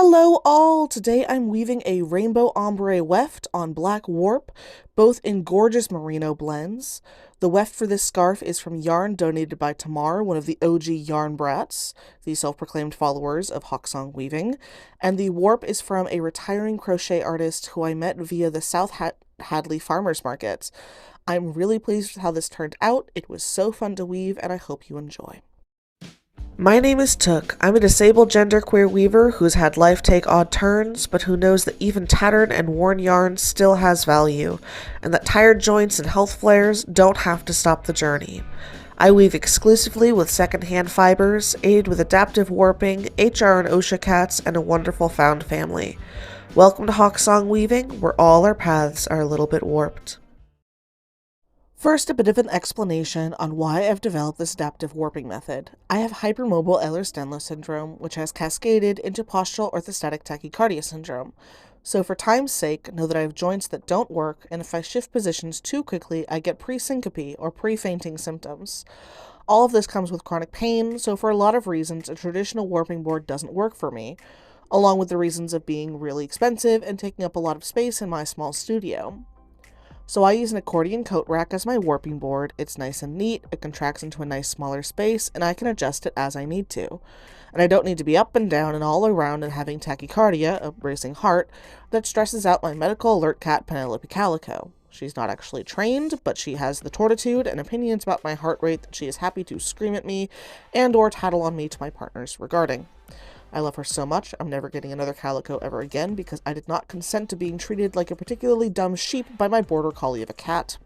Hello all! Today I'm weaving a rainbow ombre weft on black warp, both in gorgeous merino blends. The weft for this scarf is from yarn donated by Tamar, one of the OG yarn brats, the self-proclaimed followers of Hawksong Weaving, and the warp is from a retiring crochet artist who I met via the South Hadley Farmers Market. I'm really pleased with how this turned out. It was so fun to weave, and I hope you enjoy. My name is Took. I'm a disabled genderqueer weaver who's had life take odd turns, but who knows that even tattered and worn yarn still has value, and that tired joints and health flares don't have to stop the journey. I weave exclusively with secondhand fibers, aided with adaptive warping, HR and OSHA cats, and a wonderful found family. Welcome to Hawksong Weaving, where all our paths are a little bit warped. First, a bit of an explanation on why I've developed this adaptive warping method. I have hypermobile Ehlers-Danlos syndrome, which has cascaded into postural orthostatic tachycardia syndrome. So for time's sake, know that I have joints that don't work, and if I shift positions too quickly, I get pre-syncope or pre-fainting symptoms. All of this comes with chronic pain, so for a lot of reasons, a traditional warping board doesn't work for me, along with the reasons of being really expensive and taking up a lot of space in my small studio. So I use an accordion coat rack as my warping board. It's nice and neat, it contracts into a nice smaller space, and I can adjust it as I need to. And I don't need to be up and down and all around and having tachycardia, a racing heart, that stresses out my medical alert cat Penelope Calico. She's not actually trained, but she has the tortitude and opinions about my heart rate that she is happy to scream at me and or tattle on me to my partners regarding. I love her so much, I'm never getting another calico ever again because I did not consent to being treated like a particularly dumb sheep by my border collie of a cat.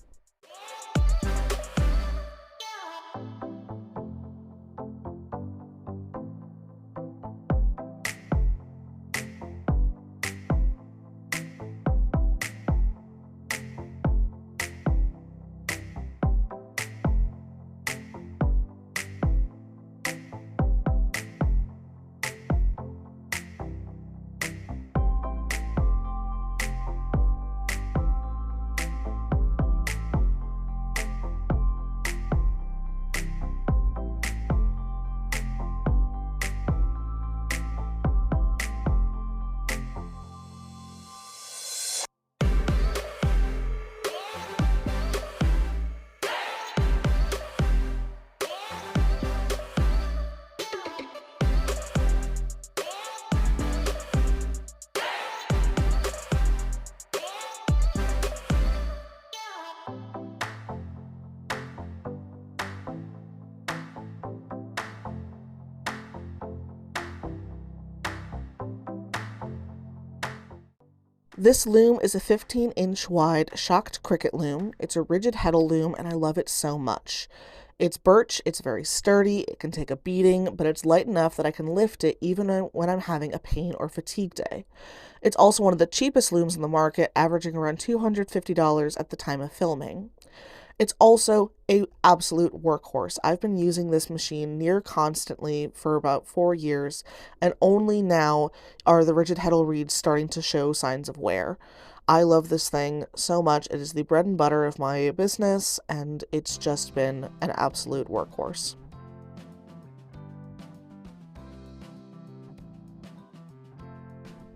This loom is a 15-inch wide shocked cricket loom. It's a rigid heddle loom and I love it so much. It's birch, it's very sturdy, it can take a beating, but it's light enough that I can lift it even when I'm having a pain or fatigue day. It's also one of the cheapest looms in the market, averaging around $250 at the time of filming. It's also an absolute workhorse. I've been using this machine near constantly for about 4 years, and only now are the rigid heddle reeds starting to show signs of wear. I love this thing so much. It is the bread and butter of my business, and it's just been an absolute workhorse.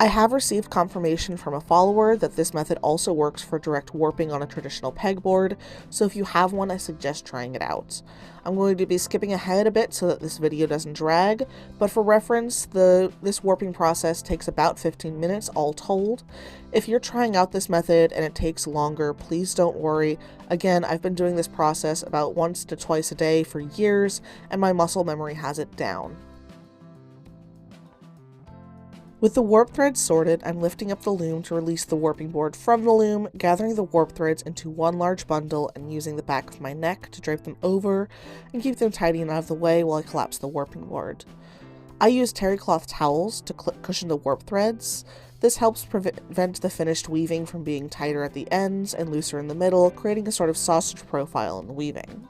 I have received confirmation from a follower that this method also works for direct warping on a traditional pegboard, so if you have one, I suggest trying it out. I'm going to be skipping ahead a bit so that this video doesn't drag, but for reference, this warping process takes about 15 minutes all told. If you're trying out this method and it takes longer, please don't worry. Again, I've been doing this process about once to twice a day for years, and my muscle memory has it down. With the warp threads sorted, I'm lifting up the loom to release the warping board from the loom, gathering the warp threads into one large bundle and using the back of my neck to drape them over and keep them tidy and out of the way while I collapse the warping board. I use terry cloth towels to cushion the warp threads. This helps prevent the finished weaving from being tighter at the ends and looser in the middle, creating a sort of sausage profile in the weaving.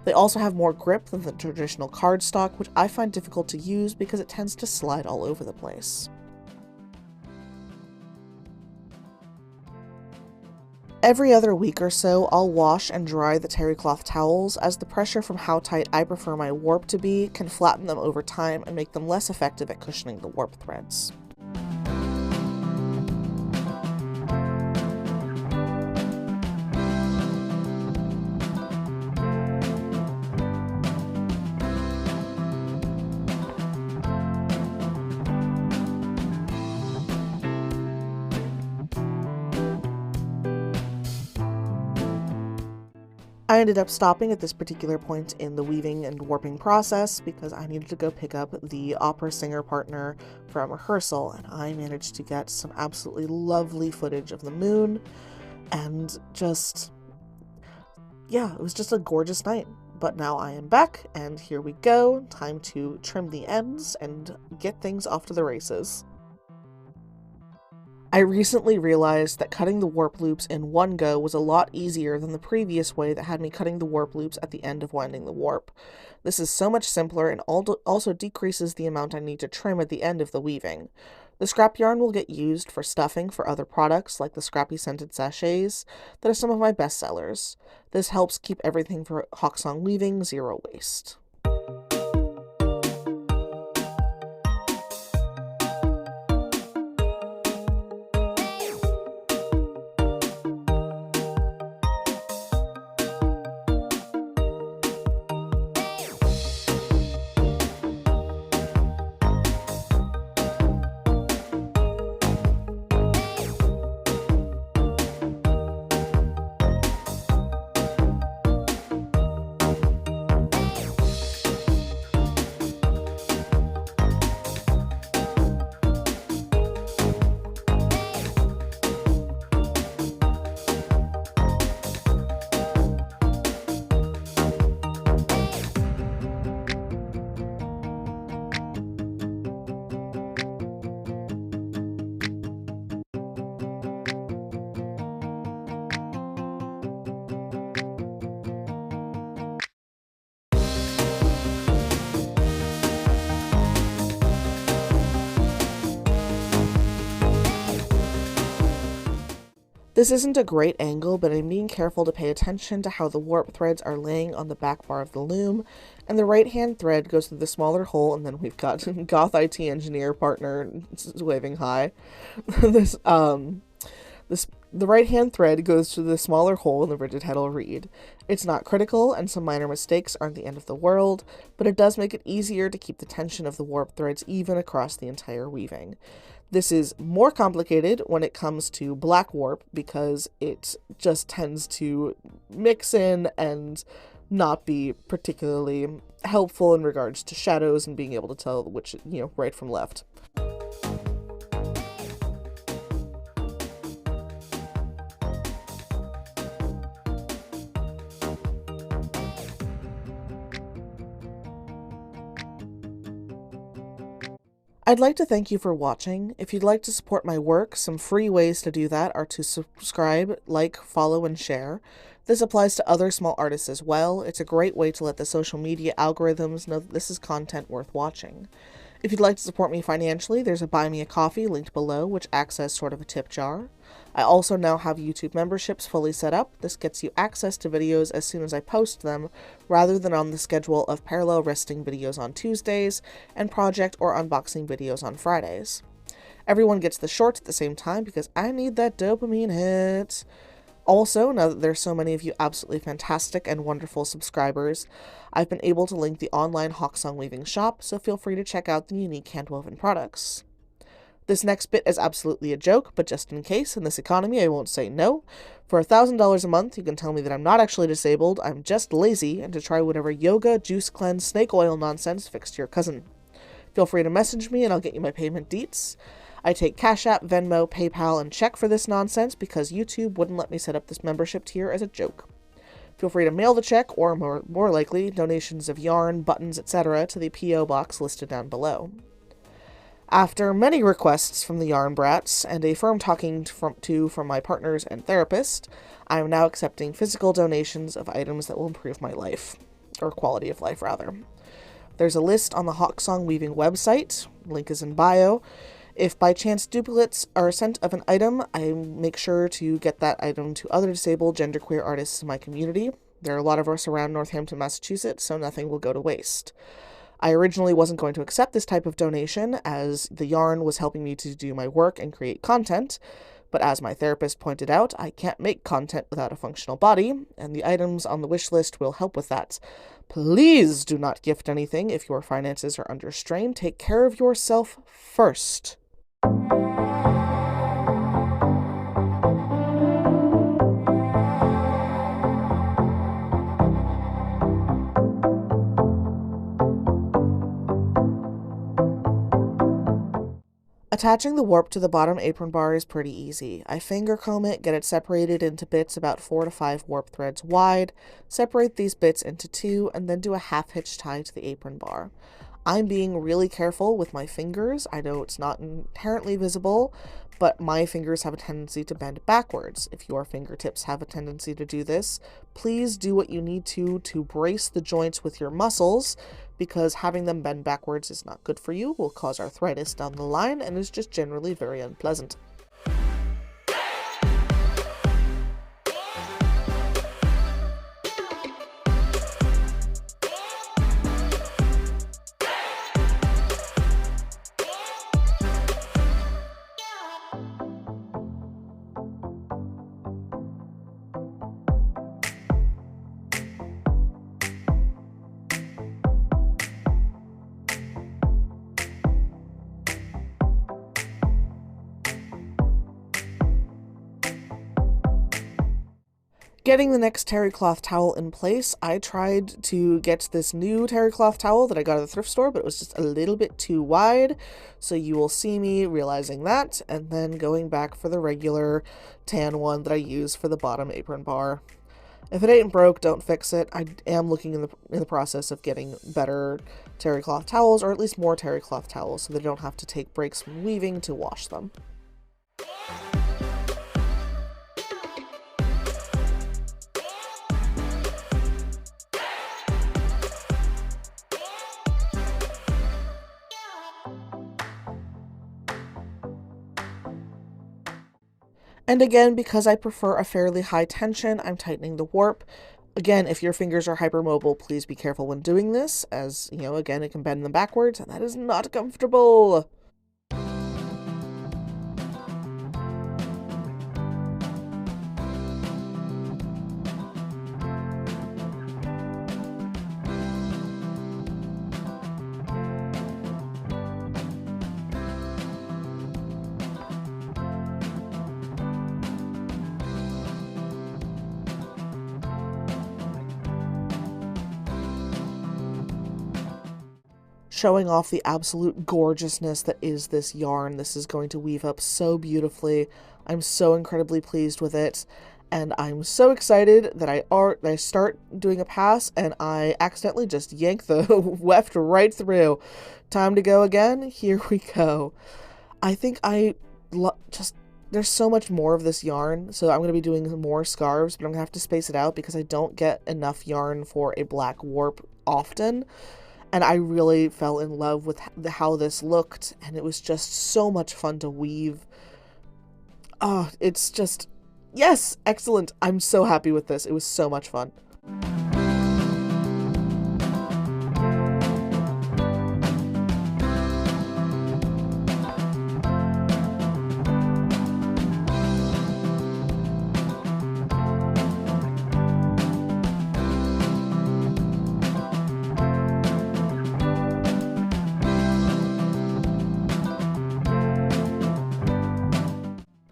They also have more grip than the traditional cardstock, which I find difficult to use because it tends to slide all over the place. Every other week or so, I'll wash and dry the terry cloth towels, as the pressure from how tight I prefer my warp to be can flatten them over time and make them less effective at cushioning the warp threads. I ended up stopping at this particular point in the weaving and warping process because I needed to go pick up the opera singer partner from rehearsal, and I managed to get some absolutely lovely footage of the moon, and it was just a gorgeous night. But now I am back, and here we go. Time to trim the ends and get things off to the races. I recently realized that cutting the warp loops in one go was a lot easier than the previous way that had me cutting the warp loops at the end of winding the warp. This is so much simpler and also decreases the amount I need to trim at the end of the weaving. The scrap yarn will get used for stuffing for other products like the scrappy scented sachets that are some of my best sellers. This helps keep everything for Hawksong Weaving zero waste. This isn't a great angle, but I'm being careful to pay attention to how the warp threads are laying on the back bar of the loom, and the right-hand thread goes through the smaller hole, and then we've got Goth IT engineer partner waving hi. The right-hand thread goes through the smaller hole in the rigid heddle reed. It's not critical, and some minor mistakes aren't the end of the world, but it does make it easier to keep the tension of the warp threads even across the entire weaving. This is more complicated when it comes to black warp because it just tends to mix in and not be particularly helpful in regards to shadows and being able to tell which, right from left. I'd like to thank you for watching. If you'd like to support my work, some free ways to do that are to subscribe, like, follow, and share. This applies to other small artists as well. It's a great way to let the social media algorithms know that this is content worth watching. If you'd like to support me financially, there's a Buy Me a Coffee linked below, which acts as sort of a tip jar. I also now have YouTube memberships fully set up. This gets you access to videos as soon as I post them, rather than on the schedule of parallel resting videos on Tuesdays and project or unboxing videos on Fridays. Everyone gets the shorts at the same time because I need that dopamine hit. Also, now that there's so many of you absolutely fantastic and wonderful subscribers, I've been able to link the online Hawksong Weaving shop, so feel free to check out the unique handwoven products. This next bit is absolutely a joke, but just in case, in this economy, I won't say no. For $1,000 a month, you can tell me that I'm not actually disabled, I'm just lazy, and to try whatever yoga, juice cleanse, snake oil nonsense fixed your cousin. Feel free to message me and I'll get you my payment deets. I take Cash App, Venmo, PayPal, and check for this nonsense because YouTube wouldn't let me set up this membership tier as a joke. Feel free to mail the check, or more likely, donations of yarn, buttons, etc. to the P.O Box listed down below. After many requests from the yarn brats and a firm talking to from my partners and therapist, I am now accepting physical donations of items that will improve my life, or quality of life rather. There's a list on the Hawksong Weaving website, link is in bio. If by chance duplicates are sent of an item, I make sure to get that item to other disabled genderqueer artists in my community. There are a lot of us around Northampton, Massachusetts, so nothing will go to waste. I originally wasn't going to accept this type of donation, as the yarn was helping me to do my work and create content, but as my therapist pointed out, I can't make content without a functional body, and the items on the wish list will help with that. Please do not gift anything if your finances are under strain. Take care of yourself first. Attaching the warp to the bottom apron bar is pretty easy. I finger comb it, get it separated into bits about 4 to 5 warp threads wide, separate these bits into 2, and then do a half hitch tie to the apron bar. I'm being really careful with my fingers. I know it's not inherently visible, but my fingers have a tendency to bend backwards. If your fingertips have a tendency to do this, please do what you need to brace the joints with your muscles, because having them bend backwards is not good for you, will cause arthritis down the line, and is just generally very unpleasant. Getting the next terry cloth towel in place, I tried to get this new terry cloth towel that I got at the thrift store, but it was just a little bit too wide, so you will see me realizing that, and then going back for the regular tan one that I use for the bottom apron bar. If it ain't broke, don't fix it. I am looking in the process of getting better terry cloth towels, or at least more terry cloth towels, so they don't have to take breaks from weaving to wash them. And again, because I prefer a fairly high tension, I'm tightening the warp. Again, if your fingers are hypermobile, please be careful when doing this, as, you know, again, it can bend them backwards, and that is not comfortable. Showing off the absolute gorgeousness that is this yarn. This is going to weave up so beautifully. I'm so incredibly pleased with it, and I'm so excited that I start doing a pass and I accidentally just yank the weft right through. Time to go again. Here we go. I think there's so much more of this yarn, so I'm going to be doing more scarves, but I'm going to have to space it out because I don't get enough yarn for a black warp often. And I really fell in love with how this looked, and it was just so much fun to weave. Oh, it's just, yes, excellent. I'm so happy with this. It was so much fun.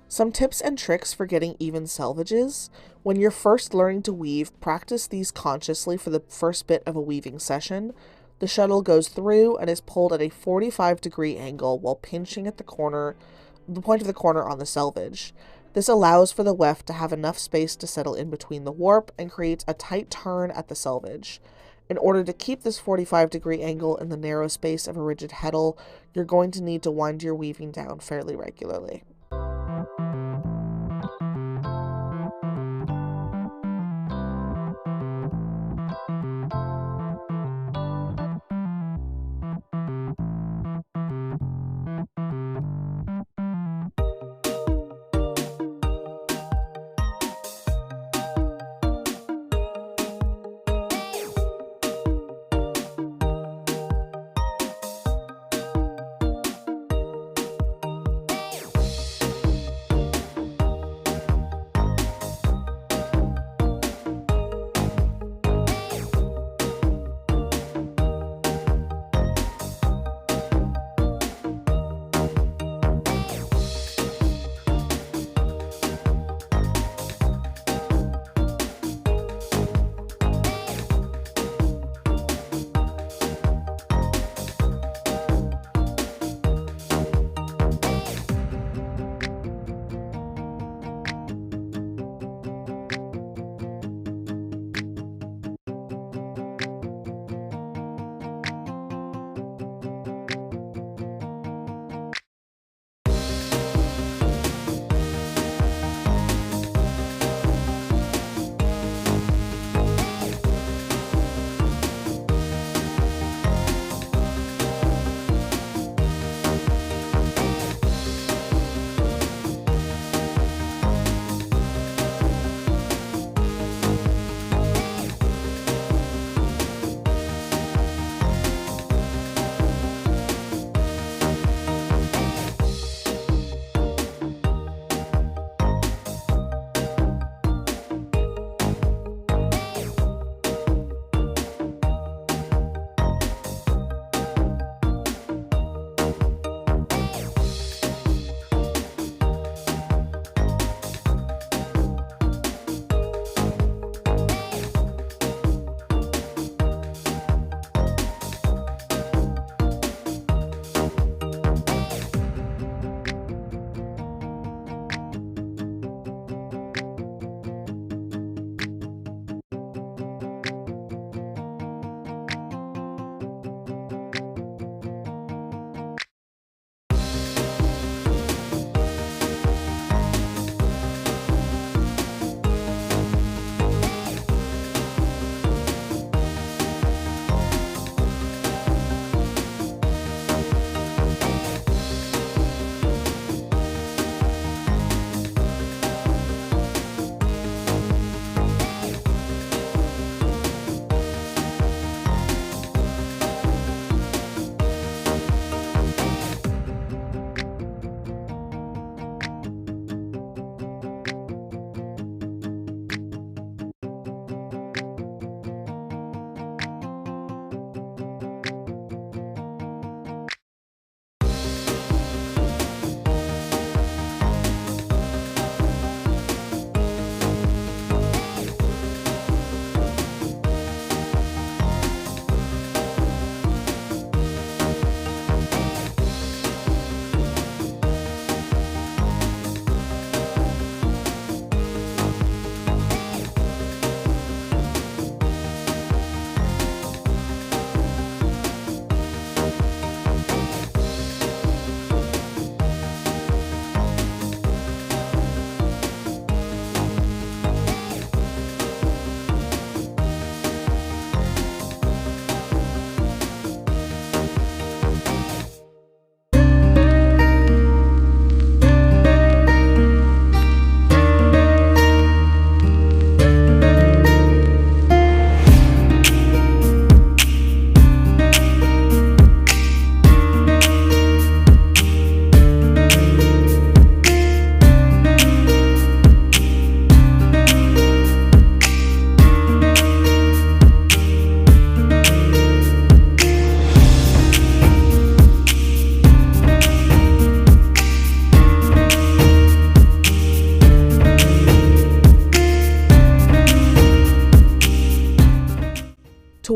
Some tips and tricks for getting even selvages. When you're first learning to weave, practice these consciously for the first bit of a weaving session. The shuttle goes through and is pulled at a 45-degree angle while pinching at the point of the corner on the selvage. This allows for the weft to have enough space to settle in between the warp and creates a tight turn at the selvage. In order to keep this 45-degree angle in the narrow space of a rigid heddle, you're going to need to wind your weaving down fairly regularly.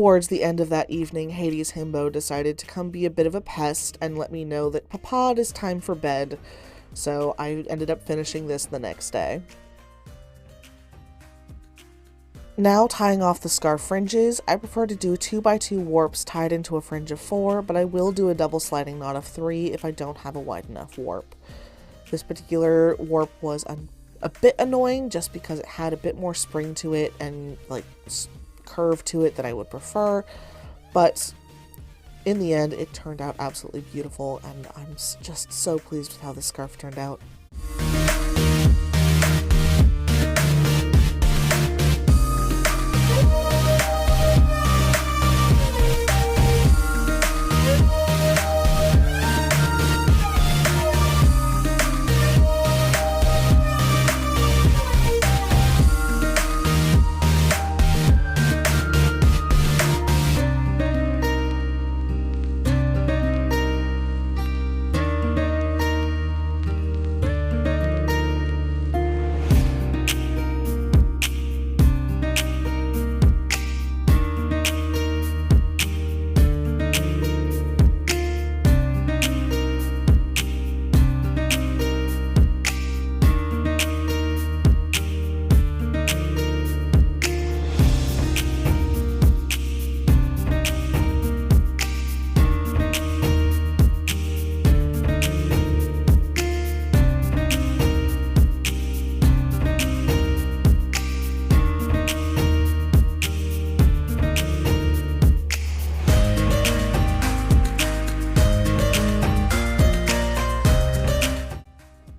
Towards the end of that evening, Hades Himbo decided to come be a bit of a pest and let me know that Papa, it is time for bed, so I ended up finishing this the next day. Now tying off the scarf fringes, I prefer to do 2x2 warps tied into a fringe of 4, but I will do a double sliding knot of 3 if I don't have a wide enough warp. This particular warp was a bit annoying just because it had a bit more spring to it and like curve to it that I would prefer, but in the end it turned out absolutely beautiful and I'm just so pleased with how this scarf turned out.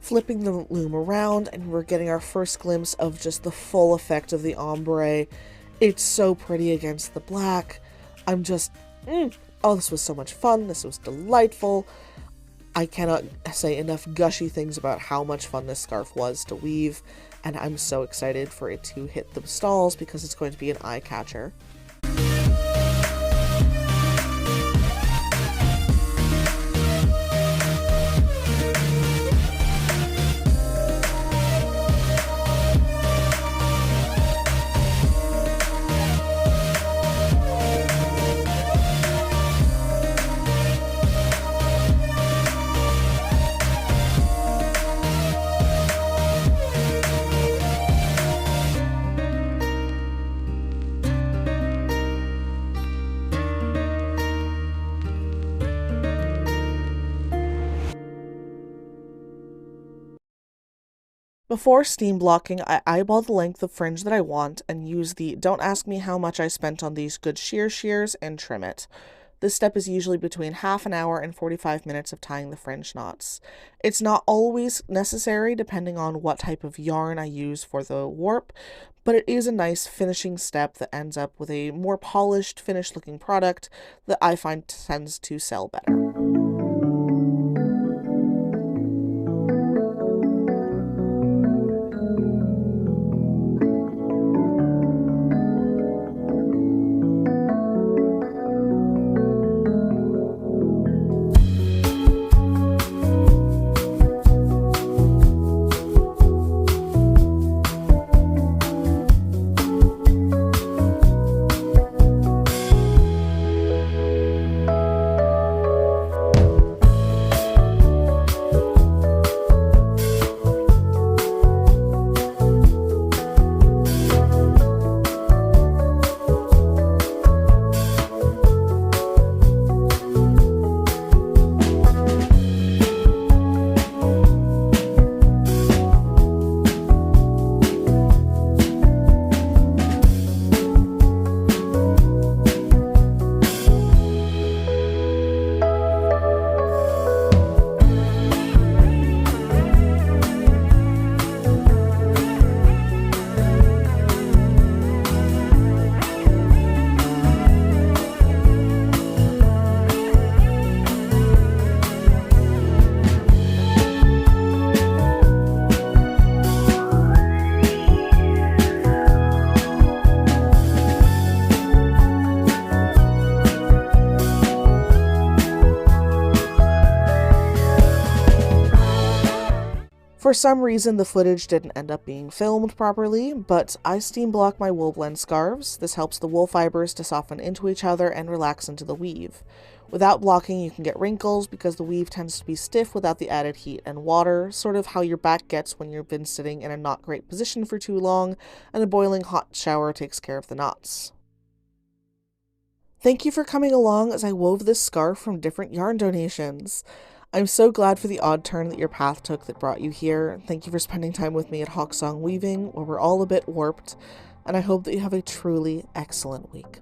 Flipping the loom around and we're getting our first glimpse of just the full effect of the ombre. It's so pretty against the black. I'm just, oh, this was so much fun. This was delightful. I cannot say enough gushy things about how much fun this scarf was to weave, and I'm so excited for it to hit the stalls because it's going to be an eye catcher. Before steam blocking, I eyeball the length of fringe that I want and use the don't ask me how much I spent on these good shears and trim it. This step is usually between half an hour and 45 minutes of tying the fringe knots. It's not always necessary depending on what type of yarn I use for the warp, but it is a nice finishing step that ends up with a more polished, finished looking product that I find tends to sell better. For some reason, the footage didn't end up being filmed properly, but I steam block my wool blend scarves. This helps the wool fibers to soften into each other and relax into the weave. Without blocking, you can get wrinkles because the weave tends to be stiff without the added heat and water, sort of how your back gets when you've been sitting in a not great position for too long and a boiling hot shower takes care of the knots. Thank you for coming along as I wove this scarf from different yarn donations. I'm so glad for the odd turn that your path took that brought you here. Thank you for spending time with me at Hawksong Weaving, where we're all a bit warped, and I hope that you have a truly excellent week.